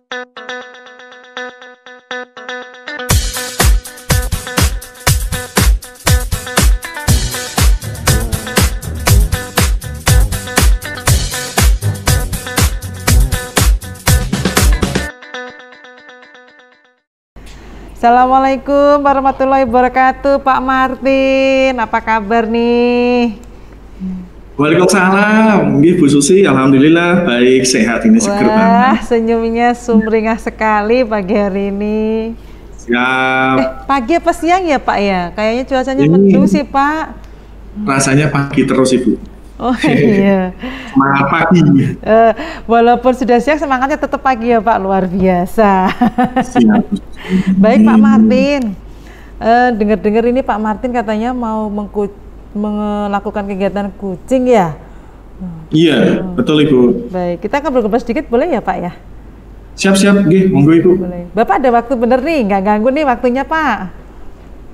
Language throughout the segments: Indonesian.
Assalamualaikum warahmatullahi wabarakatuh, Pak Martin. Apa kabar nih? Waalaikumsalam, Bu Susi. Alhamdulillah baik, sehat ini, seger banget. Wah, senyumnya sumringah sekali pagi hari ini. Siap. Pagi apa siang ya, Pak ya? Kayaknya cuacanya mendung sih, Pak. Rasanya pagi terus, Ibu. Oh iya. Semangat pagi. Walaupun sudah siang, semangatnya tetap pagi ya, Pak. Luar biasa. Siap. Baik, Pak Martin. Dengar-dengar ini Pak Martin katanya mau melakukan kegiatan kucing ya? Iya, betul Ibu. Baik, kita akan bergerak sedikit boleh ya Pak ya? Siap-siap, monggo Ibu. Boleh. Bapak ada waktu bener nih, nggak ganggu nih waktunya Pak?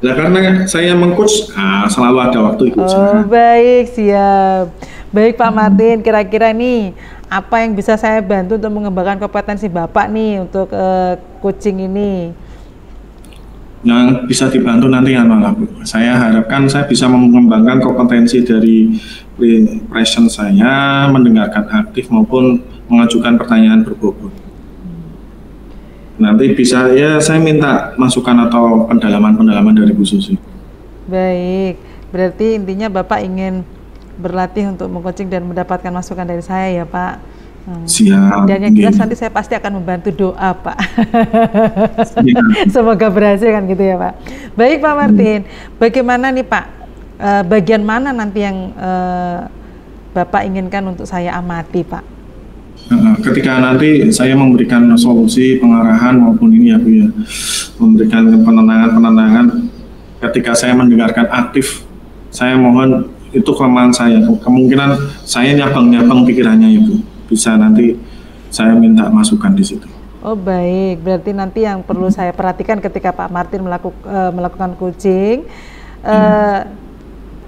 Nah, karena saya meng-coach, selalu ada waktu Ibu. Oh baik, siap. Baik Pak Martin, kira-kira nih apa yang bisa saya bantu untuk mengembangkan kompetensi Bapak nih untuk coaching ini? Yang bisa dibantu nanti Bu. Saya harapkan saya bisa mengembangkan kompetensi dari present saya, mendengarkan aktif maupun mengajukan pertanyaan berbobot. Nanti bisa ya saya minta masukan atau pendalaman dari Bu Susi. Baik, berarti intinya Bapak ingin berlatih untuk mengcoaching dan mendapatkan masukan dari saya ya Pak. Siap. Dan yang jelas nanti saya pasti akan membantu doa Pak. Semoga berhasil kan gitu ya Pak. Baik Pak Martin, bagaimana nih Pak, bagian mana nanti yang Bapak inginkan untuk saya amati Pak? Ketika nanti saya memberikan solusi, pengarahan maupun ini ya Bu ya, memberikan penenangan, ketika saya mendengarkan aktif, saya mohon itu kelemahan saya, kemungkinan saya nyabang pikirannya Ibu, bisa nanti saya minta masukan di situ. Oh baik, berarti nanti yang perlu saya perhatikan ketika Pak Martin melakukan coaching,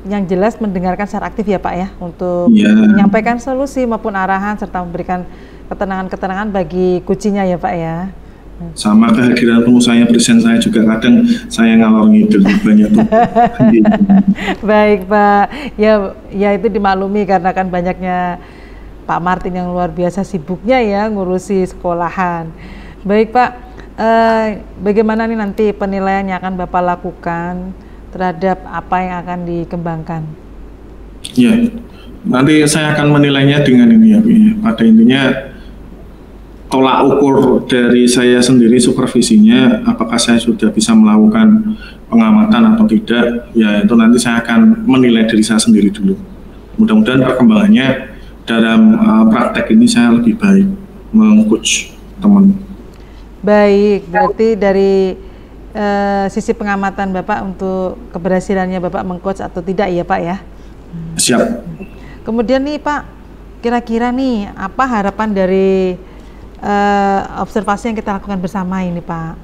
yang jelas mendengarkan secara aktif ya Pak ya, untuk menyampaikan solusi maupun arahan serta memberikan ketenangan-ketenangan bagi kucingnya ya Pak ya. Sama kehadiran pengusaha present saya juga kadang saya ngalor ngidul banyak tuh. Baik Pak, ya itu dimaklumi karena kan banyaknya Pak Martin yang luar biasa sibuknya ya ngurusi sekolahan. Baik Pak, bagaimana nih nanti penilaian yang akan Bapak lakukan terhadap apa yang akan dikembangkan? Ya, nanti saya akan menilainya dengan ini ya, pada intinya tolak ukur dari saya sendiri supervisinya, apakah saya sudah bisa melakukan pengamatan atau tidak, ya itu nanti saya akan menilai diri saya sendiri dulu. Mudah-mudahan perkembangannya dalam praktek ini saya lebih baik meng-coach teman. Baik, berarti dari sisi pengamatan Bapak untuk keberhasilannya Bapak meng-coach atau tidak ya Pak ya? Siap. Kemudian nih Pak, kira-kira nih apa harapan dari observasi yang kita lakukan bersama ini Pak?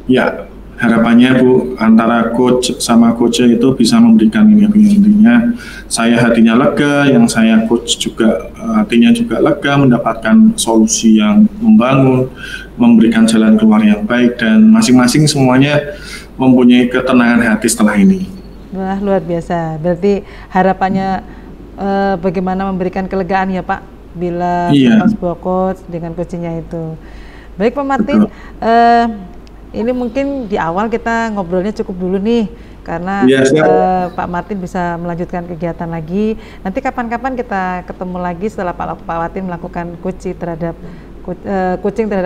Ya, harapannya Bu, antara coach sama coach itu bisa memberikan ini intinya saya hatinya lega, yang saya coach juga hatinya juga lega, mendapatkan solusi yang membangun, memberikan jalan keluar yang baik, dan masing-masing semuanya mempunyai ketenangan hati setelah ini. Wah luar biasa, berarti harapannya bagaimana memberikan kelegaan ya Pak bila sebuah coach dengan coachingnya itu. Baik Pak Martin, ini mungkin di awal kita ngobrolnya cukup dulu nih karena Pak Martin bisa melanjutkan kegiatan lagi. Nanti kapan-kapan kita ketemu lagi setelah Pak Martin melakukan coaching terhadap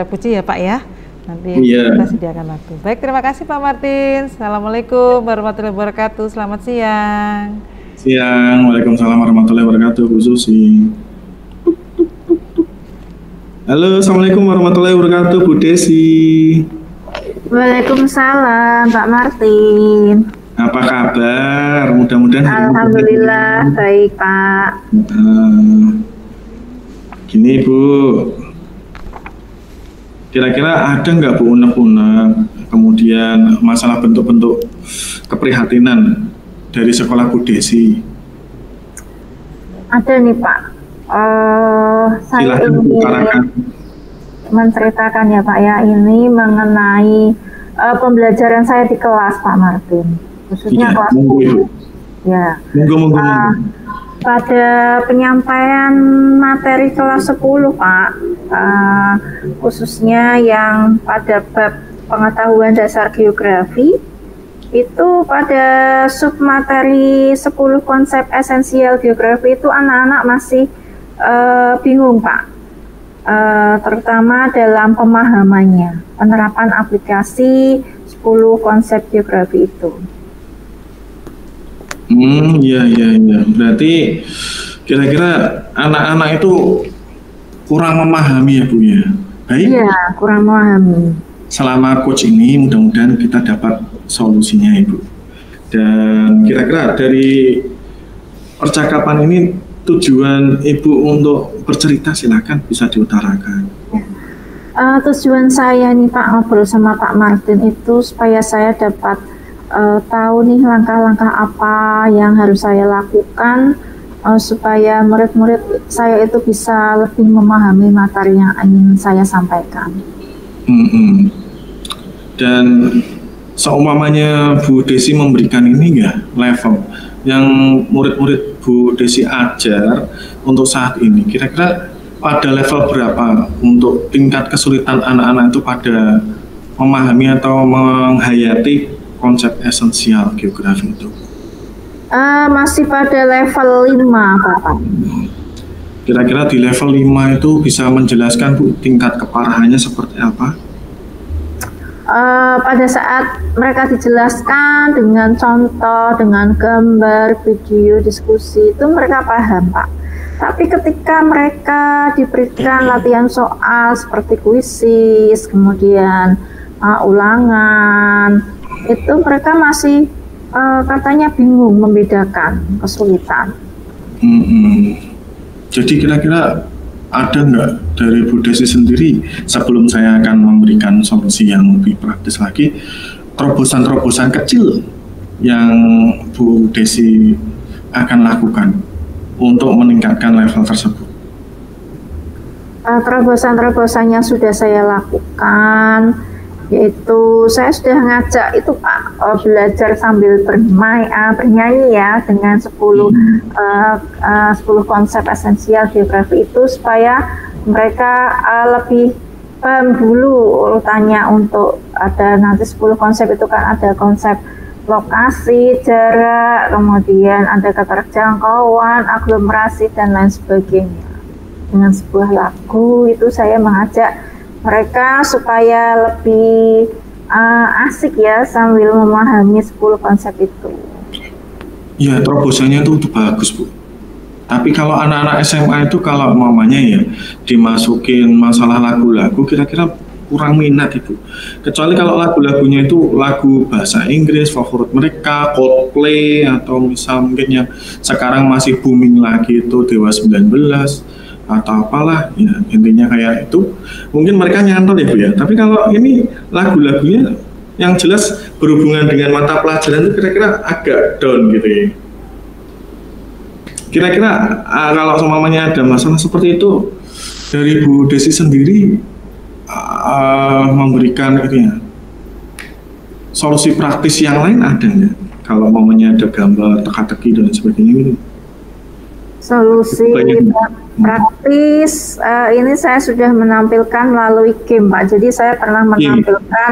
kucing ya Pak ya. Nanti kita sediakan waktu. Baik, terima kasih Pak Martin. Assalamualaikum warahmatullahi wabarakatuh. Selamat siang. Siang, waalaikumsalam warahmatullahi wabarakatuh Bu Susi. Halo, assalamualaikum warahmatullahi wabarakatuh Bu Desi. Waalaikumsalam Pak Martin. Apa kabar? Mudah-mudahan alhamdulillah baik Pak. Gini Bu, kira-kira ada nggak Bu unek-unek, kemudian masalah bentuk-bentuk keprihatinan dari sekolah Bu Desi? Ada nih Pak. Saya silahkan ingin utarakan. menceritakan ya Pak ya, ini mengenai pembelajaran saya di kelas Pak Martin, khususnya kelas 10. Ya. Pada penyampaian materi kelas 10 Pak, khususnya yang pada bab pengetahuan dasar geografi, itu pada submateri 10 konsep esensial geografi itu anak-anak masih bingung Pak, terutama dalam pemahamannya, penerapan aplikasi 10 konsep geografi itu. Iya. Berarti kira-kira anak-anak itu kurang memahami ya Bu ya? Baik. Iya, kurang memahami. Selama coach ini mudah-mudahan kita dapat solusinya Ibu. Dan kira-kira dari percakapan ini tujuan Ibu untuk bercerita silakan bisa diutarakan. Tujuan saya nih Pak ngobrol sama Pak Martin itu supaya saya dapat tahu nih langkah-langkah apa yang harus saya lakukan supaya murid-murid saya itu bisa lebih memahami materi yang ingin saya sampaikan. Dan seumpamanya Bu Desi memberikan ini enggak level yang murid-murid Bu Desi ajar untuk saat ini, kira-kira pada level berapa untuk tingkat kesulitan anak-anak itu pada memahami atau menghayati konsep esensial geografi itu? Masih pada level 5 Bapak. Kira-kira di level 5 itu bisa menjelaskan Bu tingkat keparahannya seperti apa? Pada saat mereka dijelaskan dengan contoh, dengan gambar, video, diskusi, itu mereka paham Pak. Tapi ketika mereka diberikan latihan soal seperti kuisis, kemudian ulangan, itu mereka masih katanya bingung membedakan, kesulitan. Jadi kira-kira ada nggak dari Bu Desi sendiri, sebelum saya akan memberikan solusi yang lebih praktis lagi, terobosan-terobosan kecil yang Bu Desi akan lakukan untuk meningkatkan level tersebut? Terobosan-terobosan yang sudah saya lakukan, yaitu saya sudah ngajak itu Pak belajar sambil bernyanyi ya, dengan 10 konsep esensial geografi itu, supaya mereka lebih paham dulu urutannya. Untuk ada nanti 10 konsep itu kan ada konsep lokasi, jarak, kemudian ada keterjangkauan, aglomerasi, dan lain sebagainya. Dengan sebuah lagu itu saya mengajak mereka supaya lebih asik ya sambil memahami 10 konsep itu. Ya, terobosannya itu bagus Bu. Tapi kalau anak-anak SMA itu kalau mamanya ya dimasukin masalah lagu-lagu, kira-kira kurang minat Ibu. Kecuali kalau lagu-lagunya itu lagu bahasa Inggris favorit mereka, Coldplay, atau misal mungkin yang sekarang masih booming lagi itu Dewa 19 atau apalah ya, intinya kayak itu, mungkin mereka nyantol ya Bu ya. Tapi kalau ini lagu-lagunya yang jelas berhubungan dengan mata pelajaran itu kira-kira agak down gitu ya. Kira-kira kalau semuanya ada masalah seperti itu, dari Bu Desi sendiri memberikan ini ya, solusi praktis yang lain ada nggak? Kalau mamanya ada gambar, teka-teki dan sebagainya gitu. Solusi praktis ini saya sudah menampilkan melalui game Pak. Jadi saya pernah menampilkan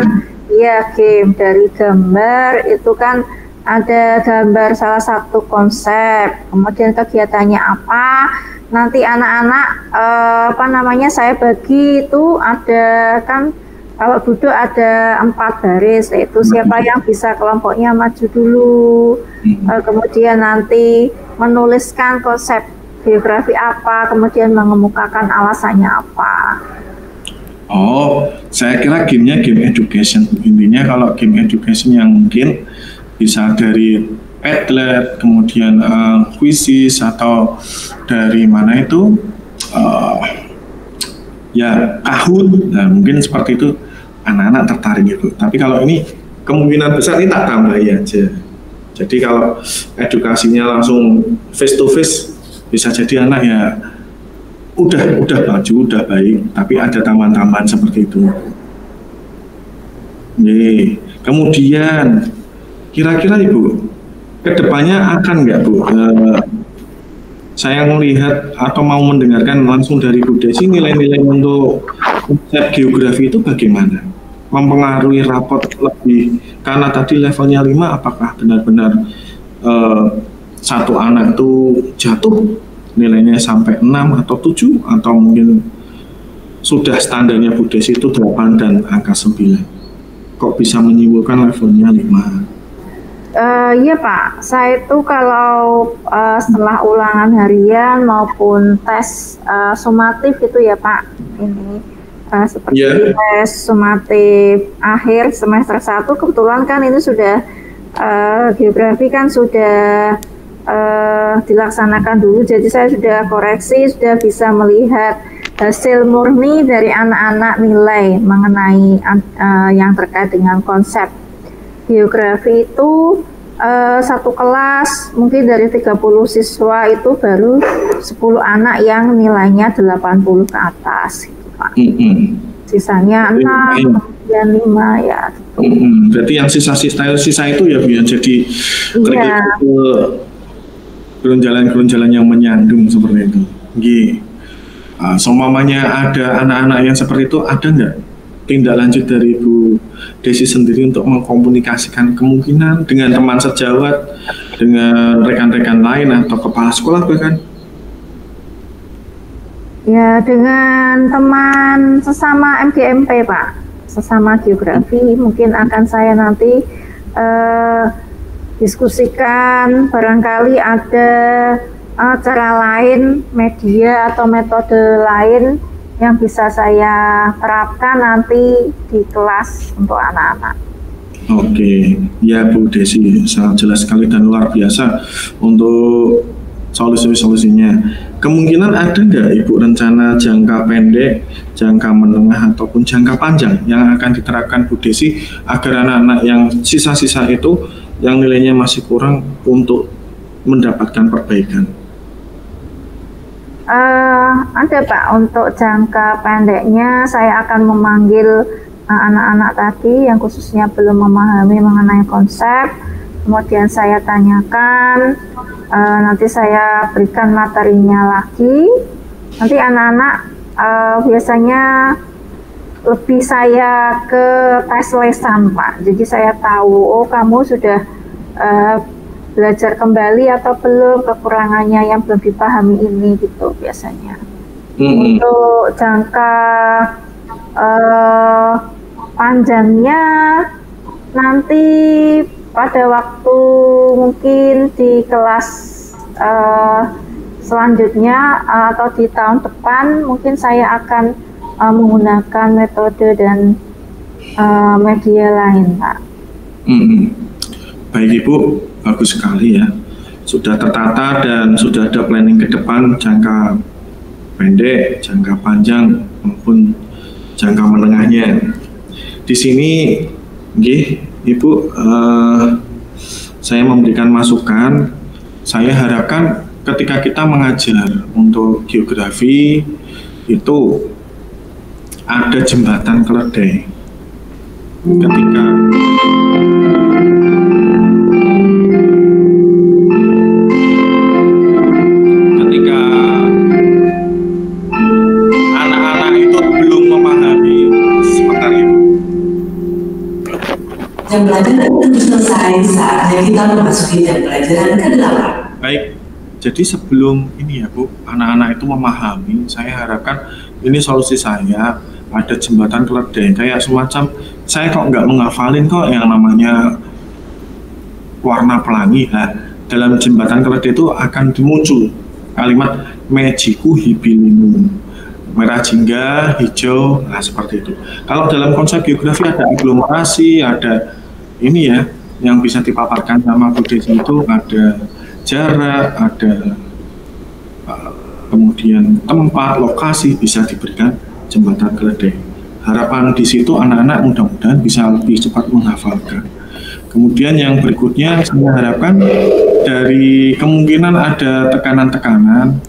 game dari gambar itu kan ada gambar salah satu konsep, kemudian kegiatannya apa. Nanti anak-anak saya bagi itu ada kan, kalau duduk ada 4 baris, yaitu siapa yang bisa kelompoknya maju dulu, kemudian nanti menuliskan konsep geografi apa, kemudian mengemukakan alasannya apa. Oh, saya kira gamenya game education. Intinya kalau game education yang mungkin bisa dari Padlet, kemudian Quizzes, atau dari mana itu Kahoot. Nah, mungkin seperti itu anak-anak tertarik gitu. Tapi kalau ini kemungkinan besar ini tak tambahi aja. Jadi kalau edukasinya langsung face to face, bisa jadi anak ya udah maju, udah baik, tapi ada tambahan-tambahan seperti itu. Kemudian kira-kira Ibu, kedepannya akan nggak Bu? Saya melihat atau mau mendengarkan langsung dari Bu Desi nilai-nilai untuk konsep geografi itu bagaimana? Mempengaruhi rapot lebih, karena tadi levelnya 5, apakah benar-benar satu anak itu jatuh nilainya sampai 6 atau 7, atau mungkin sudah standarnya Bu Desi itu 8 dan angka 9? Kok bisa menyimpulkan levelnya 5? Iya Pak, saya itu kalau setelah ulangan harian maupun tes sumatif itu ya Pak, ini seperti tes sumatif akhir semester 1, kebetulan kan ini sudah geografi kan sudah dilaksanakan dulu, jadi saya sudah koreksi, sudah bisa melihat hasil murni dari anak-anak nilai mengenai yang terkait dengan konsep geografi itu. Satu kelas mungkin dari 30 siswa itu baru 10 anak yang nilainya 80 ke atas gitu, Pak. Sisanya 6, kemudian 5 ya gitu. Berarti yang sisa itu ya Bu, jadi gerunjalan-gerunjalan yang menyandung seperti itu. Seumpamanya ada anak-anak yang seperti itu, ada nggak tindak lanjut dari Bu Desi sendiri untuk mengkomunikasikan kemungkinan dengan teman sejawat, dengan rekan-rekan lain atau kepala sekolah bahkan? Ya, dengan teman sesama MGMP Pak, sesama geografi mungkin akan saya nanti diskusikan, barangkali ada cara lain, media atau metode lain yang bisa saya terapkan nanti di kelas untuk anak-anak. Oke, ya Bu Desi, sangat jelas sekali dan luar biasa untuk solusi-solusinya. Kemungkinan ada nggak Ibu rencana jangka pendek, jangka menengah, ataupun jangka panjang yang akan diterapkan Bu Desi agar anak-anak yang sisa-sisa itu yang nilainya masih kurang untuk mendapatkan perbaikan? Ada Pak, untuk jangka pendeknya saya akan memanggil anak-anak tadi yang khususnya belum memahami mengenai konsep, kemudian saya tanyakan, nanti saya berikan materinya lagi. Nanti anak-anak biasanya lebih saya ke tes lesan Pak, jadi saya tahu, oh kamu sudah belajar kembali atau belum, kekurangannya yang belum dipahami ini gitu biasanya. Untuk jangka panjangnya nanti pada waktu mungkin di kelas selanjutnya atau di tahun depan mungkin saya akan menggunakan metode dan media lain Pak. Baik Ibu, bagus sekali ya, sudah tertata dan sudah ada planning ke depan, jangka pendek, jangka panjang maupun jangka menengahnya. Di sini, Ibu, saya memberikan masukan. Saya harapkan ketika kita mengajar untuk geografi itu ada jembatan keledai. Ketika jam pelajaran tentu selesai saatnya kita memasuki jam pelajaran ke-8. Baik, jadi sebelum ini ya Bu, anak-anak itu memahami, saya harapkan ini solusi saya, ada jembatan keledai, kayak semacam, saya kok nggak menghafalin kok yang namanya warna pelangi. Nah, dalam jembatan keledai itu akan muncul kalimat Mejiku Hibilimu, merah jingga, hijau, nah seperti itu. Kalau dalam konsep geografi ada aglomerasi, ada ini ya, yang bisa dipaparkan sama Bu Desi itu ada jarak, ada kemudian tempat, lokasi, bisa diberikan jembatan keledai. Harapan di situ anak-anak mudah-mudahan bisa lebih cepat menghafalkan. Kemudian yang berikutnya saya harapkan dari kemungkinan ada tekanan-tekanan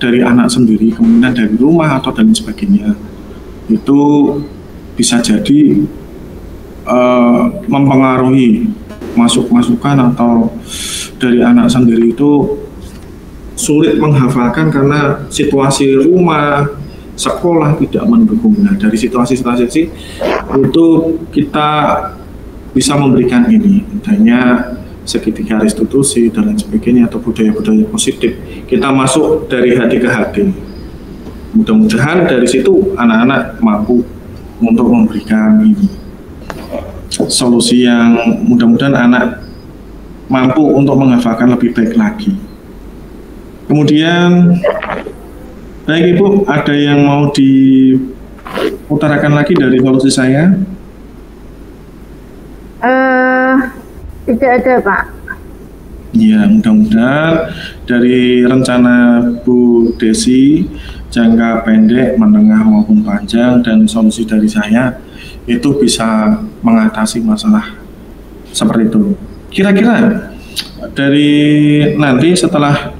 dari anak sendiri, kemudian dari rumah atau dan sebagainya, itu bisa jadi mempengaruhi masukan atau dari anak sendiri itu sulit menghafalkan karena situasi rumah, sekolah tidak mendukung. Nah, dari situasi-situasi itu kita bisa memberikan ini, adanya segitiga restitusi dan lain sebagainya atau budaya-budaya positif. Kita masuk dari hati ke hati. Mudah-mudahan dari situ anak-anak mampu untuk memberikan ini solusi yang mudah-mudahan anak mampu untuk menghafalkan lebih baik lagi. Kemudian, baik Ibu, ada yang mau diutarakan lagi dari solusi saya? Tidak ada, Pak. Ya, mudah-mudahan dari rencana Bu Desi, jangka pendek, menengah maupun panjang, dan solusi dari saya itu bisa mengatasi masalah seperti itu. Kira-kira dari nanti setelah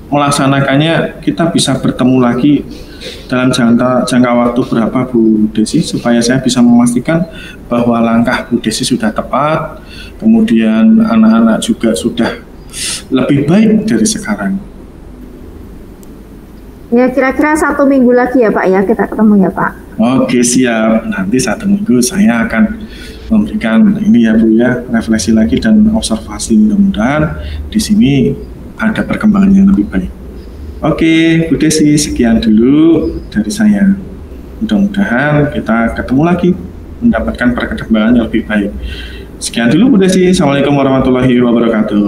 melaksanakannya kita bisa bertemu lagi dalam jangka waktu berapa Bu Desi, supaya saya bisa memastikan bahwa langkah Bu Desi sudah tepat, kemudian anak-anak juga sudah lebih baik dari sekarang. Ya, kira-kira 1 minggu lagi ya Pak ya, kita ketemu ya Pak. Oke, siap. Nanti 1 minggu saya akan memberikan ini ya Bu ya, refleksi lagi dan observasi. Mudah-mudahan di sini ada perkembangan yang lebih baik. Oke, Bu Desi, sekian dulu dari saya. Mudah-mudahan kita ketemu lagi, mendapatkan perkembangan yang lebih baik. Sekian dulu Bu Desi. Assalamualaikum warahmatullahi wabarakatuh.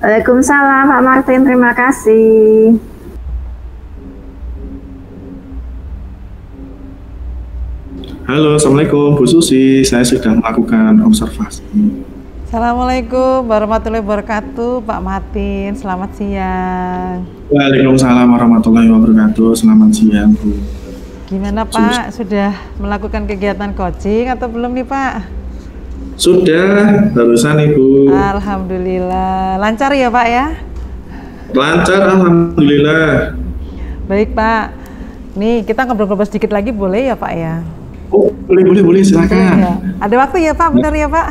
Waalaikumsalam Pak Martin, terima kasih. Halo, Assalamualaikum Bu Susi, saya sudah melakukan observasi. Assalamualaikum warahmatullahi wabarakatuh, Pak Martin, selamat siang. Waalaikumsalam warahmatullahi wabarakatuh, selamat siang Bu. Gimana Pak, sudah melakukan kegiatan coaching atau belum nih Pak? Sudah, barusan Ibu. Alhamdulillah, lancar ya Pak ya? Lancar, Alhamdulillah. Baik Pak, nih kita ngobrol-ngobrol sedikit lagi boleh ya Pak ya? Oh, boleh, silakan. Ya. Ada waktu ya Pak, benar ya Pak?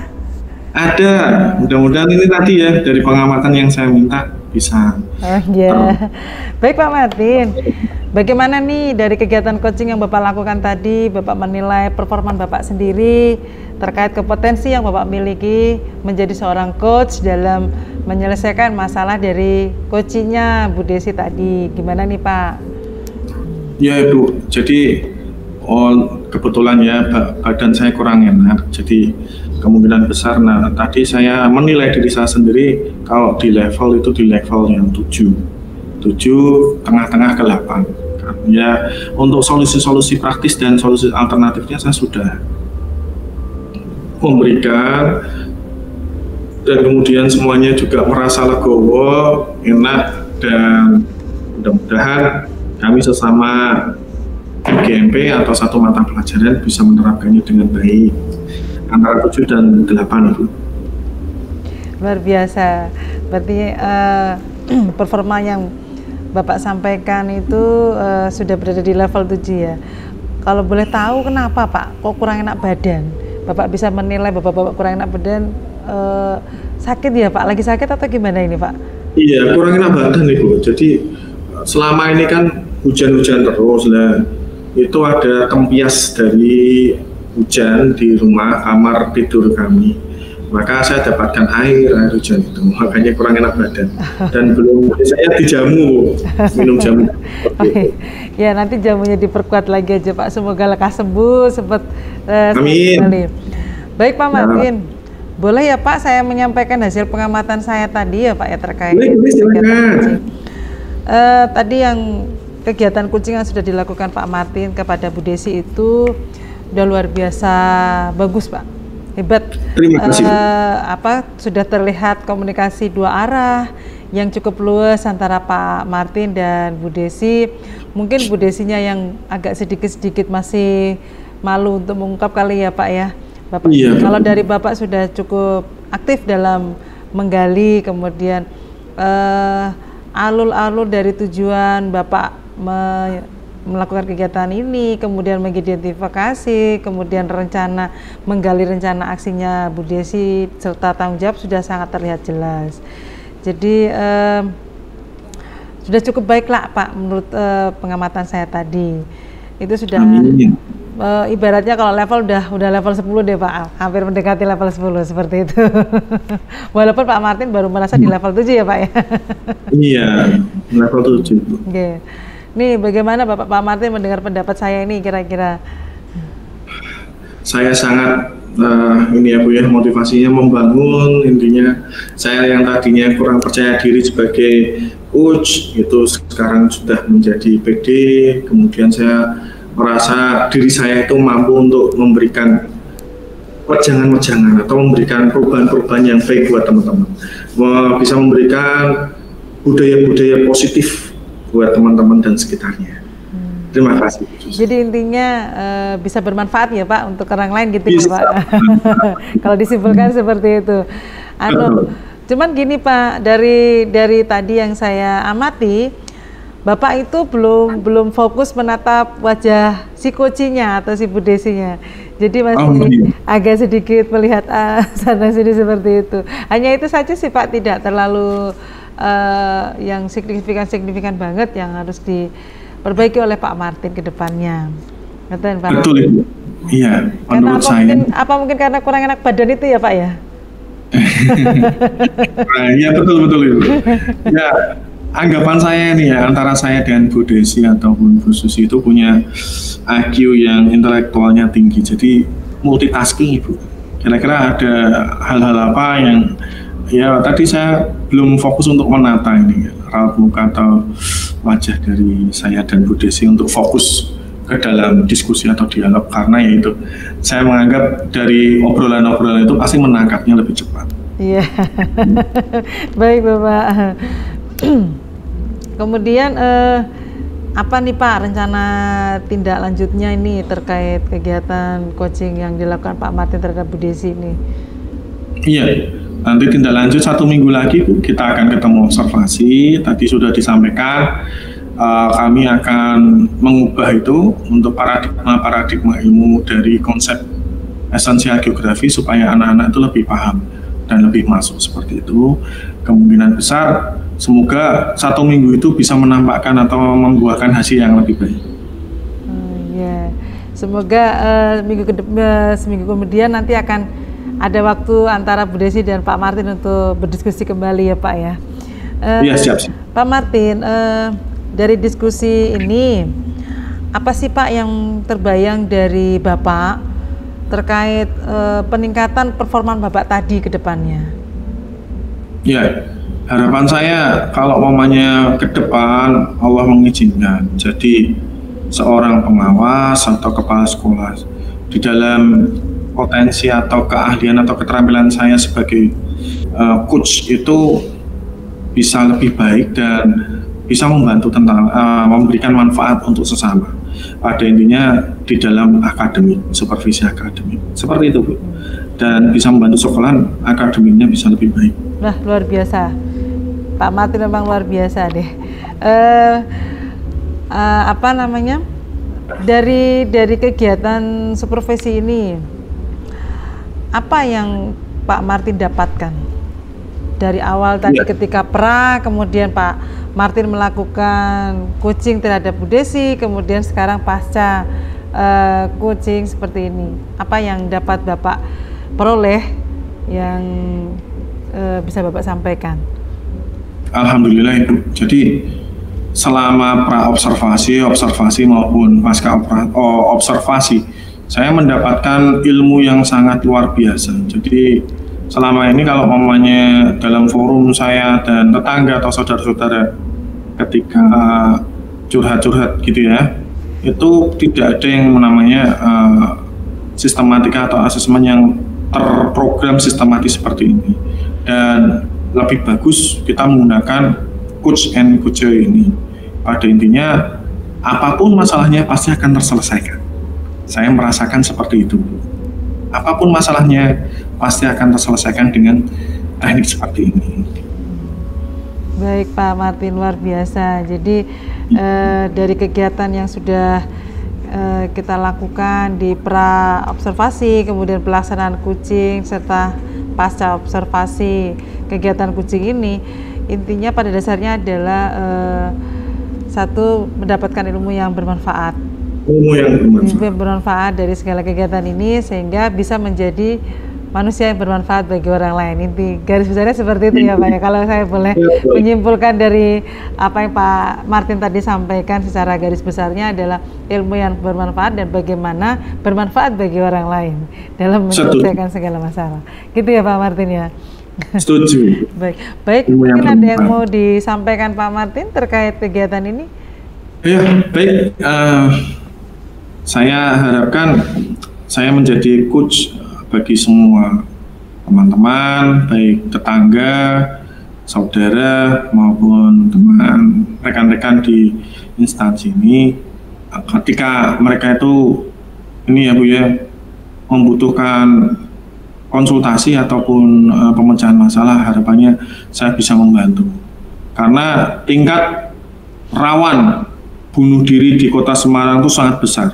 Ada, mudah-mudahan ini tadi ya, dari pengamatan yang saya minta bisa. Oh iya. Baik Pak Martin, bagaimana nih dari kegiatan coaching yang Bapak lakukan tadi, Bapak menilai performa Bapak sendiri terkait kompetensi yang Bapak miliki menjadi seorang coach dalam menyelesaikan masalah dari coachingnya Bu Desi tadi, gimana nih Pak? Ya Ibu, jadi kebetulan ya badan saya kurang enak, jadi kemungkinan besar, nah tadi saya menilai diri saya sendiri kalau di level itu di level yang 7 tengah-tengah ke 8. Ya, untuk solusi-solusi praktis dan solusi alternatifnya saya sudah memberikan, dan kemudian semuanya juga merasa legowo, enak, dan mudah-mudahan kami sesama GMP atau satu mata pelajaran bisa menerapkannya dengan baik antara 7 dan 8 Ibu. Luar biasa, berarti performa yang Bapak sampaikan itu sudah berada di level 7 ya. Kalau boleh tahu kenapa Pak kok kurang enak badan? Bapak bisa menilai Bapak kurang enak badan, sakit ya Pak? Lagi sakit atau gimana ini Pak? Iya, kurang enak badan Ibu. Jadi selama ini kan hujan-hujan terus lah. Itu ada tempias dari hujan di rumah kamar tidur kami, maka saya dapatkan air hujan itu, makanya kurang enak badan. Dan belum, saya dijamu, minum jamu. Okay. Ya nanti jamunya diperkuat lagi aja Pak, semoga lekas sembuh cepat. Amin. Baik Pak Martin, boleh ya Pak saya menyampaikan hasil pengamatan saya tadi ya Pak ya terkait silakan. Tadi yang kegiatan coaching yang sudah dilakukan Pak Martin kepada Bu Desi itu udah luar biasa bagus Pak, hebat. Terima kasih. Sudah terlihat komunikasi 2 arah yang cukup luas antara Pak Martin dan Bu Desi. Mungkin Bu Desinya yang agak sedikit-sedikit masih malu untuk mengungkap kali ya Pak ya. Bapak, iya, kalau dari Bapak sudah cukup aktif dalam menggali, kemudian alur-alur dari tujuan Bapak melakukan kegiatan ini, kemudian mengidentifikasi, kemudian menggali rencana aksinya Bu Desi serta tanggung jawab sudah sangat terlihat jelas. Jadi sudah cukup baik lah Pak menurut pengamatan saya tadi. Itu sudah ibaratnya kalau level udah level 10 deh Pak, hampir mendekati level 10 seperti itu. Walaupun Pak Martin baru merasa di level 7 ya Pak ya. Iya, level 7. Oke. Nih bagaimana Pak Martin mendengar pendapat saya ini kira-kira? Saya sangat ini ya Bu ya, motivasinya membangun. Intinya saya yang tadinya kurang percaya diri sebagai coach itu sekarang sudah menjadi PD. Kemudian saya merasa diri saya itu mampu untuk memberikan wejangan-wejangan atau memberikan perubahan-perubahan yang baik buat teman-teman, bisa memberikan budaya-budaya positif buat teman-teman dan sekitarnya. Terima kasih. Jadi intinya bisa bermanfaat ya Pak untuk orang lain gitu ya Pak. Kalau disimpulkan seperti itu. Cuman gini Pak, dari tadi yang saya amati, Bapak itu belum fokus menatap wajah si coachnya atau si Bu Desinya. Jadi masih agak sedikit melihat sana sini seperti itu. Hanya itu saja sih Pak, tidak terlalu yang signifikan banget yang harus diperbaiki oleh Pak Martin ke depannya. Betul Pak? Betul Ibu. Iya, menurut saya. Apa mungkin karena kurang enak badan itu ya Pak ya? Iya betul Ibu. Ya, anggapan saya nih ya, antara saya dan Bu Desi ataupun Bu Susi itu punya IQ yang intelektualnya tinggi, jadi multitasking Ibu. Kira-kira ada hal-hal apa yang ya tadi saya belum fokus untuk menata ini ya, raut muka atau wajah dari saya dan Bu Desi untuk fokus ke dalam diskusi atau dialog, karena yaitu saya menganggap dari obrolan-obrolan itu pasti menangkapnya lebih cepat. Iya. Baik Bapak. Kemudian apa nih Pak rencana tindak lanjutnya ini terkait kegiatan coaching yang dilakukan Pak Martin terhadap Bu Desi ini? Iya, nanti tindak lanjut 1 minggu lagi Bu, kita akan ketemu observasi. Tadi sudah disampaikan, kami akan mengubah itu untuk paradigma ilmu dari konsep esensial geografi supaya anak-anak itu lebih paham dan lebih masuk seperti itu. Kemungkinan besar semoga 1 minggu itu bisa menampakkan atau membuahkan hasil yang lebih baik. Ya, semoga seminggu kemudian nanti akan ada waktu antara Bu Desi dan Pak Martin untuk berdiskusi kembali ya Pak ya. Iya siap. Pak Martin, dari diskusi ini apa sih Pak yang terbayang dari Bapak terkait peningkatan performa Bapak tadi ke depannya? Ya, harapan saya kalau mamanya ke depan Allah mengizinkan, jadi seorang pengawas atau kepala sekolah di dalam potensi atau keahlian atau keterampilan saya sebagai coach itu bisa lebih baik dan bisa membantu tentang memberikan manfaat untuk sesama. Pada intinya di dalam akademik, supervisi akademik seperti itu Bu, dan bisa membantu sekolah akademiknya bisa lebih baik. Wah luar biasa, Pak Martin memang luar biasa deh. Apa namanya, dari kegiatan supervisi ini, apa yang Pak Martin dapatkan dari awal tadi ketika kemudian Pak Martin melakukan coaching terhadap Bu Desi, kemudian sekarang pasca coaching seperti ini, apa yang dapat Bapak peroleh yang bisa Bapak sampaikan? Alhamdulillah Ibu, jadi selama observasi maupun pasca observasi, saya mendapatkan ilmu yang sangat luar biasa. Jadi selama ini kalau mamanya dalam forum saya dan tetangga atau saudara-saudara ketika curhat-curhat gitu ya, itu tidak ada yang namanya sistematika atau asesmen yang terprogram sistematis seperti ini. Dan lebih bagus kita menggunakan coach and coach ini. Pada intinya apapun masalahnya pasti akan terselesaikan. Saya merasakan seperti itu. Apapun masalahnya pasti akan terselesaikan dengan teknik seperti ini. Baik Pak Martin, luar biasa. Jadi dari kegiatan yang sudah kita lakukan di pra observasi, kemudian pelaksanaan kucing serta pasca observasi kegiatan kucing ini, intinya pada dasarnya adalah satu, mendapatkan ilmu yang bermanfaat. Ilmu yang bermanfaat dari segala kegiatan ini sehingga bisa menjadi manusia yang bermanfaat bagi orang lain. Inti garis besarnya seperti itu ya Pak ya. Kalau saya boleh menyimpulkan dari apa yang Pak Martin tadi sampaikan, secara garis besarnya adalah ilmu yang bermanfaat dan bagaimana bermanfaat bagi orang lain dalam menyelesaikan segala masalah. Gitu ya Pak Martin ya. Setuju. Baik. Mungkin ada yang mau disampaikan Pak Martin terkait kegiatan ini? Ya, baik. Saya harapkan saya menjadi coach bagi semua teman-teman, baik tetangga, saudara maupun teman rekan-rekan di instansi ini, ketika mereka itu ini ya Bu ya, membutuhkan konsultasi ataupun pemecahan masalah, harapannya saya bisa membantu. Karena tingkat rawan bunuh diri di Kota Semarang itu sangat besar.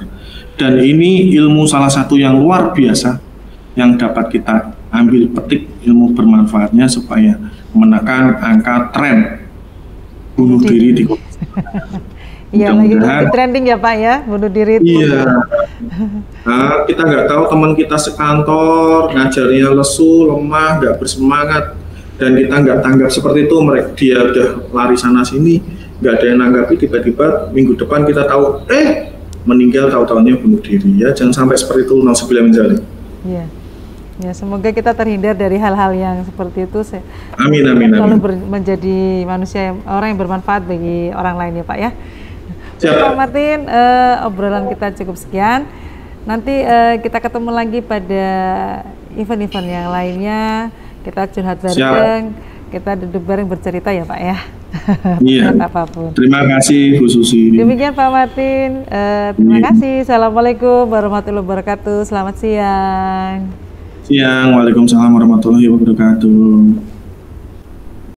Dan ini ilmu salah satu yang luar biasa yang dapat kita ambil petik ilmu bermanfaatnya supaya menekan angka tren bunuh diri di Kota Semarang. Iya, lagi trending ya Pak ya, bunuh diri itu. Iya. Nah, kita nggak tahu teman kita sekantor ngajarnya lesu, lemah, nggak bersemangat, dan kita nggak tanggap seperti itu. Dia udah lari sana sini, nggak ada yang nanggapi, tiba-tiba minggu depan kita tahu, meninggal, tahu-tahunya bunuh diri. Ya, jangan sampai seperti itu. Nauzubillah. Iya. Ya, semoga kita terhindar dari hal-hal yang seperti itu. Amin. Lalu menjadi manusia orang yang bermanfaat bagi orang lain ya Pak ya. Pak Martin, obrolan kita cukup sekian. Nanti kita ketemu lagi pada event-event yang lainnya. Kita curhat bareng, kita duduk bareng bercerita ya Pak ya. Iya. Apapun. Terima kasih Bu Susi. Demikian Pak Martin. Terima kasih. Assalamualaikum warahmatullahi wabarakatuh. Selamat siang. Waalaikumsalam warahmatullahi wabarakatuh.